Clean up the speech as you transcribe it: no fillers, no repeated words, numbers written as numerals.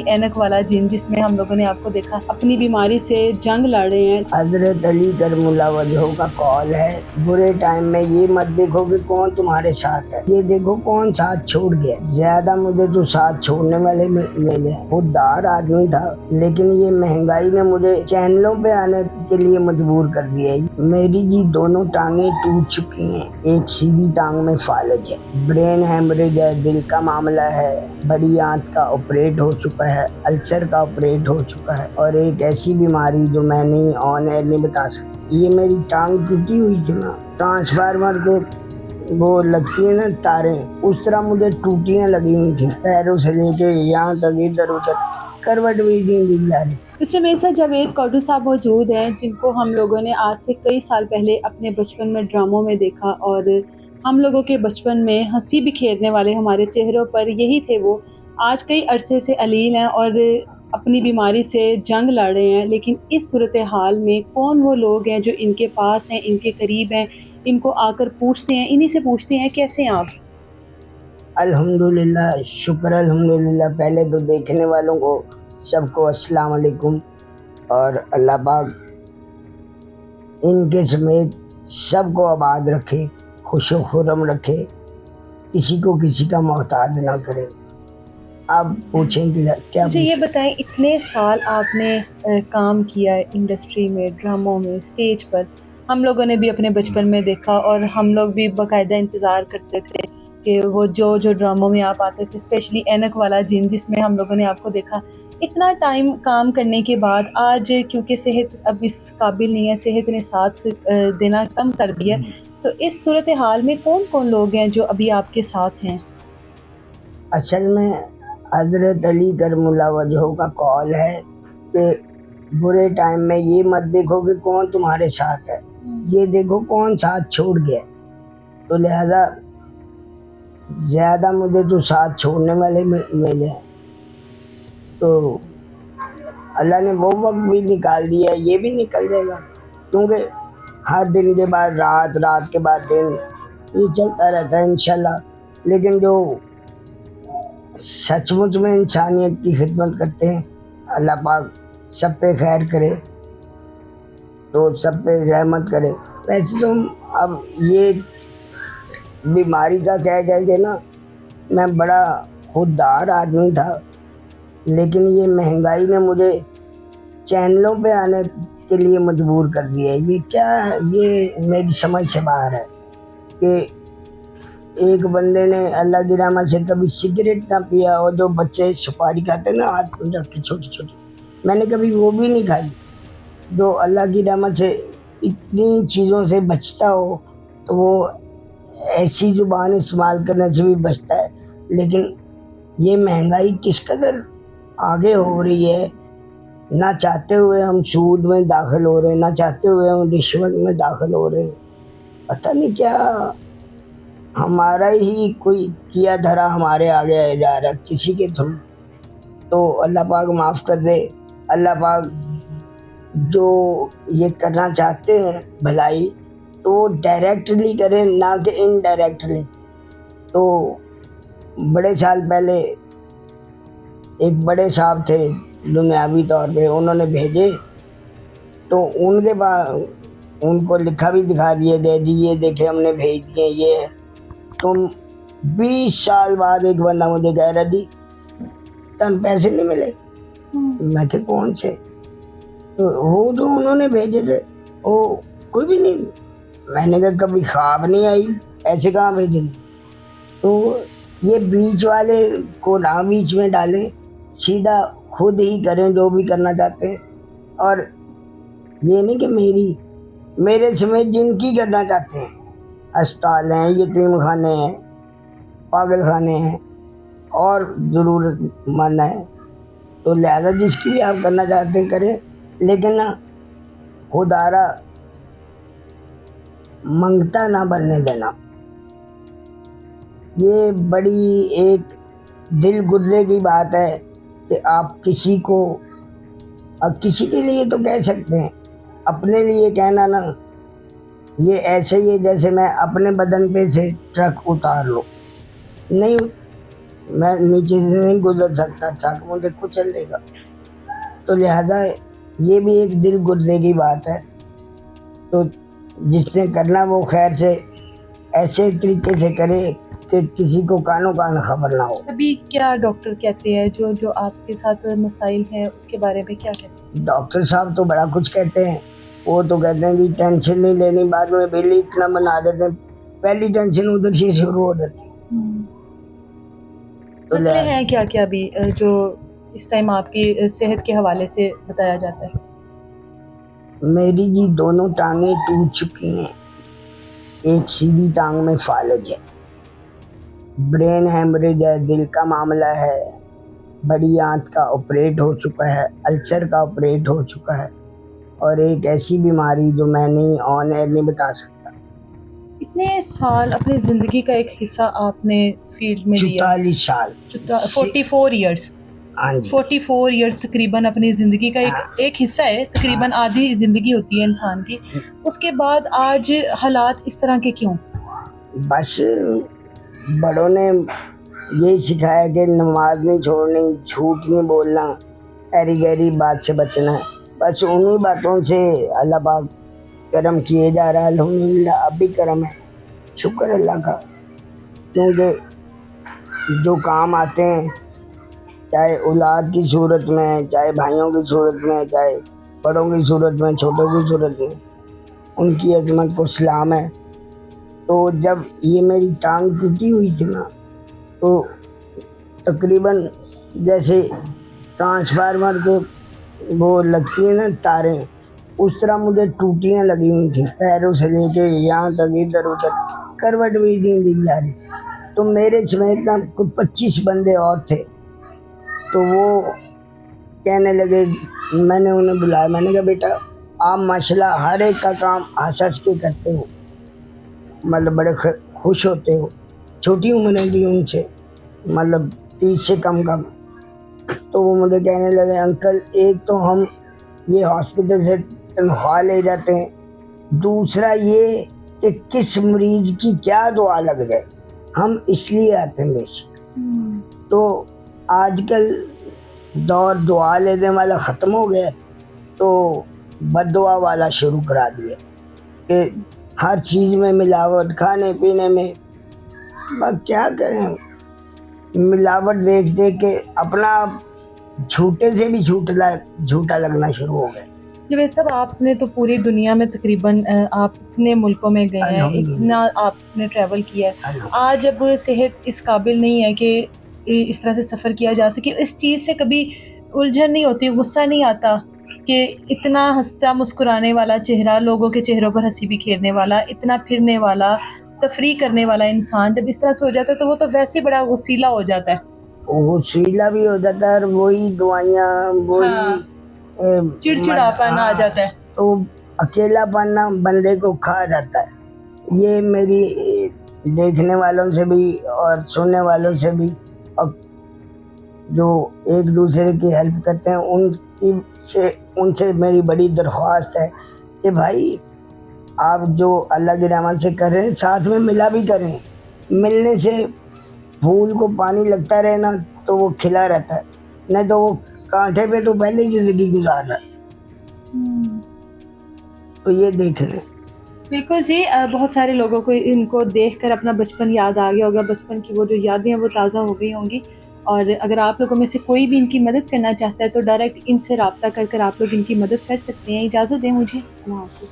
اینک والا جن جس میں ہم لوگوں نے آپ کو دیکھا اپنی بیماری سے جنگ لڑ رہے ہیں۔ حضرت علی کرم اللہ وجہہ کا قول ہے، برے ٹائم میں یہ مت دیکھو کہ کون تمہارے ساتھ ہے، یہ دیکھو کون ساتھ چھوڑ گیا۔ زیادہ مجھے تو ساتھ چھوڑنے والے ملے، خوددار آدمی تھا، لیکن یہ مہنگائی نے مجھے چینلوں پہ آنے کے لیے مجبور کر دیا ہے۔ میری جی دونوں ٹانگیں ٹوٹ چکی ہیں، ایک سیدھی ٹانگ میں فالج ہے، برین ہیمریج ہے، دل کا معاملہ ہے، بڑی آنت کا آپریٹ ہو چکا ہے، السر کا آپریٹ ہو چکا ہے، اور ایک ایسی بیماری جو میں نہیں آن ایئر نہیں بتا سکتی۔ یہ میری ٹانگ ٹوٹی ہوئی تھی نا، ٹرانسفارمر کو وہ لگتی ہے نا تاریں، اس طرح مجھے ٹوٹیاں لگی ہوئی تھیں، پیروں سے لے کے یہاں تک، ادھر ادھر کروٹ بھی نہیں دی جا رہی۔ مسٹر میرے ساتھ جاوید کوڈو صاحب موجود ہیں، جن کو ہم لوگوں نے آج سے کئی سال پہلے اپنے بچپن میں ڈراموں میں دیکھا، اور ہم لوگوں کے بچپن میں ہنسی بکھیرنے والے ہمارے چہروں پر یہی تھے۔ وہ آج کئی عرصے سے علیل ہیں اور اپنی بیماری سے جنگ لڑ رہے ہیں، لیکن اس صورتحال میں کون وہ لوگ ہیں جو ان کے پاس ہیں، ان کے قریب ہیں، ان کو آ کر پوچھتے ہیں، انہی سے پوچھتے ہیں کیسے ہیں آپ؟ الحمدللہ، شکر الحمدللہ۔ پہلے تو دیکھنے والوں کو سب کو السلام علیکم، اور اللہ پاک ان کے سمیت سب کو آباد رکھے، خوش و خرم رکھے، کسی کو کسی کا محتاج نہ کرے۔ آپ پوچھیں کہ کیا مجھے یہ بتائیں، اتنے سال آپ نے کام کیا ہے انڈسٹری میں، ڈراموں میں، اسٹیج پر، ہم لوگوں نے بھی اپنے بچپن میں دیکھا، اور ہم لوگ بھی باقاعدہ انتظار کرتے تھے کہ وہ جو ڈراموں میں آپ آتے تھے، اسپیشلی اینک والا جن جس میں ہم لوگوں نے آپ کو دیکھا۔ اتنا ٹائم کام کرنے کے بعد آج کیونکہ صحت اب اس قابل نہیں ہے، صحت نے ساتھ دینا کم کر دیا، تو اس صورتحال میں کون کون لوگ ہیں جو ابھی آپ کے ساتھ ہیں؟ اصل میں حضرت علی کرم اللہ وجہہ کا قول ہے کہ برے ٹائم میں یہ مت دیکھو کہ کون تمہارے ساتھ ہے، یہ دیکھو کون ساتھ چھوڑ گیا۔ تو لہذا زیادہ مجھے تو ساتھ چھوڑنے والے ملے، تو اللہ نے وہ وقت بھی نکال دیا، یہ بھی نکل جائے گا، کیونکہ ہر دن کے بعد رات، رات کے بعد دن، یہ چلتا رہتا ہے انشاءاللہ۔ لیکن جو سچ مچ میں انسانیت کی خدمت کرتے ہیں، اللہ پاک سب پہ خیر کرے، تو سب پہ رحمت کرے۔ ویسے تو اب یہ بیماری کا کہہ کے نا، میں بڑا خوددار آدمی تھا، لیکن یہ مہنگائی نے مجھے چینلوں پہ آنے کے لیے مجبور کر دیا ہے۔ یہ کیا ہے، یہ میری سمجھ سے باہر ہے کہ ایک بندے نے اللہ کی رحمت سے کبھی سگریٹ نہ پیا، اور جو بچے سپاری کھاتے نا ہاتھ میں رکھ کے چھوٹی چھوٹی، میں نے کبھی وہ بھی نہیں کھائی۔ جو اللہ کی رحمت سے اتنی چیزوں سے بچتا ہو تو وہ ایسی زبان استعمال کرنے سے بھی بچتا ہے، لیکن یہ مہنگائی کس قدر آگے ہو رہی ہے، نہ چاہتے ہوئے ہم سود میں داخل ہو رہے ہیں، نہ چاہتے ہوئے ہم رشوت میں داخل ہو رہے ہیں، پتہ نہیں کیا ہمارا ہی کوئی کیا دھرا ہمارے آگے جا رہا ہے کسی کے تھرو۔ تو اللہ پاک معاف کر دے، اللہ پاک جو یہ کرنا چاہتے ہیں بھلائی، تو وہ ڈائریکٹلی کریں، نہ کہ انڈائریکٹلی۔ تو بڑے سال پہلے ایک بڑے صاحب تھے دنیاوی طور پہ، انہوں نے بھیجے، تو ان کے بعد ان کو لکھا بھی دکھا دیے گئے، جی یہ دیکھیں ہم نے بھیج دیے یہ ہے۔ تو 20 سال بعد ایک بندہ مجھے کہہ رہا جی تم پیسے نہیں ملے، میں کہ کون سے؟ تو وہ جو انہوں نے بھیجے تھے وہ کوئی بھی نہیں، میں نے کہا کبھی خواب نہیں آئی، ایسے کہاں بھیجے تھے؟ تو یہ بیچ والے کو نہ بیچ میں ڈالیں، سیدھا خود ہی کریں جو بھی کرنا چاہتے ہیں، اور یہ نہیں کہ میرے سمیت جن کی کرنا چاہتے ہیں، اسپتال ہیں، یتیم خانے ہیں، پاگل خانے ہیں، اور ضرورت مند ہیں، تو لہذا جس کی بھی آپ کرنا چاہتے ہیں کریں، لیکن نا خدارا منگتا نہ بننے دینا۔ یہ بڑی ایک دل گردے کی بات ہے کہ آپ کسی کو، اب کسی کے لیے تو کہہ سکتے ہیں، اپنے لیے کہنا نا، یہ ایسے ہی ہے جیسے میں اپنے بدن پہ سے ٹرک اتار لوں، نہیں میں نیچے سے نہیں گزر سکتا تھا کہ مجھے کچل لے گا. تو لہذا یہ بھی ایک دل گردے کی بات ہے. تو جس نے کرنا وہ خیر سے ایسے طریقے سے کرے کہ کسی کو کانوں کان خبر نہ ہو. ابھی کیا ڈاکٹر کہتے ہیں جو آپ کے ساتھ مسائل ہیں اس کے بارے میں کیا کہتے ہیں؟ ڈاکٹر صاحب تو بڑا کچھ کہتے ہیں. وہ تو کہتے ہیں کہ ٹینشن نہیں لینی, بعد میں بل ہی اتنا بنا دیتے ہیں, پہلی ٹینشن ادھر سے شروع ہو جاتی. تو مسئلے ہیں کیا کیا بھی جو اس ٹائم آپ کی صحت کے حوالے سے بتایا جاتا ہے؟ میری جی دونوں ٹانگیں ٹوٹ چکی ہیں. ایک سیدھی ٹانگ میں فالج ہے, برین ہیمریج ہے, دل کا معاملہ ہے, بڑی آنت کا آپریٹ ہو چکا ہے, السر کا آپریٹ ہو چکا ہے, اور ایک ایسی بیماری جو میں نہیں آن ایئر نہیں بتا سکتا. اتنے سال اپنی زندگی کا ایک حصہ آپ نے فیلڈ میں دیا. 44 سال. 44 ایئرس. ہاں جی. 44 ایئرس تقریباً اپنی زندگی کا ایک حصہ ہے, تقریباً آدھی زندگی ہوتی ہے انسان کی. اس کے بعد آج حالات اس طرح کے کیوں؟ بس بڑوں نے یہی سکھایا کہ نماز نہیں چھوڑنی, جھوٹ نہیں بولنا, ایری گیری بات سے بچنا ہے. بس انہی باتوں سے اللہ پاک کرم کیے جا رہا ہے. الحمدللہ اب بھی کرم ہے, شکر اللہ کا. کیونکہ جو کام آتے ہیں, چاہے اولاد کی صورت میں, چاہے بھائیوں کی صورت میں, چاہے بڑوں کی صورت میں, چھوٹوں کی صورت میں, ان کی عظمت کو سلام ہے. تو جب یہ میری ٹانگ ٹوٹی ہوئی تھی نا, تو تقریباً جیسے ٹرانسفارمر کو وہ لگتی ہیں نا تاریں, اس طرح مجھے ٹوٹیاں لگی ہوئی تھیں پیروں سے لے کے یہاں تک, ادھر ادھر کروٹ بھی نہیں دی جا رہی. تو میرے سمیت نا کوئی 25 بندے اور تھے. تو وہ کہنے لگے, میں نے انہیں بلایا, میں نے کہا بیٹا آپ ماشاءاللہ ہر ایک کا کام ہنس ہنس کے کرتے ہو, مطلب بڑے خوش ہوتے ہو, چھوٹی عمریں بھی ان سے, مطلب 30 سے کم. تو وہ مجھے کہنے لگے انکل ایک تو ہم یہ ہاسپٹل سے تنخواہ لے جاتے ہیں, دوسرا یہ کہ کس مریض کی کیا دعا لگ جائے, ہم اس لیے آتے ہیں بیشک. تو آج کل دور دعا لینے والا ختم ہو گیا, تو بد دعا والا شروع کرا دیا کہ ہر چیز میں ملاوٹ, کھانے پینے میں. بس کیا کریں, ملاوٹ دیکھ دیکھ کے اپنا جھوٹے سے بھی جھوٹا لگنا شروع ہو گیا. جاوید صاحب آپ نے تو پوری دنیا میں تقریباً آپ اتنے ملکوں میں گئے ہیں, اتنا آپ نے ٹریول کیا ہے. آج جب صحت اس قابل نہیں ہے کہ اس طرح سے سفر کیا جا سکے, اس چیز سے کبھی الجھن نہیں ہوتی, غصہ نہیں آتا کہ اتنا ہنستا مسکرانے والا چہرہ, لوگوں کے چہروں پر ہنسی بکھیرنے والا, اتنا پھرنے والا, تفریح کرنے والا انسان جب اس طرح سے ہو جاتا ہے تو وہ تو ویسے بڑا غسیلا ہو جاتا ہے, غسیلا بھی ہو جاتا ہے, اور وہی دعائیاں, وہی چڑچڑاپن آ جاتا ہے. تو اکیلا پنا بندے کو کھا جاتا ہے. یہ میری دیکھنے والوں سے بھی اور سننے والوں سے بھی, اور جو ایک دوسرے کی ہیلپ کرتے ہیں ان سے میری بڑی درخواست ہے کہ بھائی آپ جو اللہ کی رحمت سے کر رہے ہیں ساتھ میں ملا بھی کریں. ملنے سے پھول کو پانی لگتا رہے نا تو وہ کھلا رہتا ہے, نہیں تو وہ کانٹے پہ تو پہلے ہی زندگی گزار رہا ہے. تو یہ دیکھ لیں. بالکل جی, بہت سارے لوگوں کو ان کو دیکھ کر اپنا بچپن یاد آ گیا ہوگا, بچپن کی وہ جو یادیں ہیں وہ تازہ ہو گئی ہوں گی. اور اگر آپ لوگوں میں سے کوئی بھی ان کی مدد کرنا چاہتا ہے تو ڈائریکٹ ان سے رابطہ کر کر آپ لوگ ان کی مدد کر سکتے ہیں. اجازت دیں مجھے, اللہ حافظ.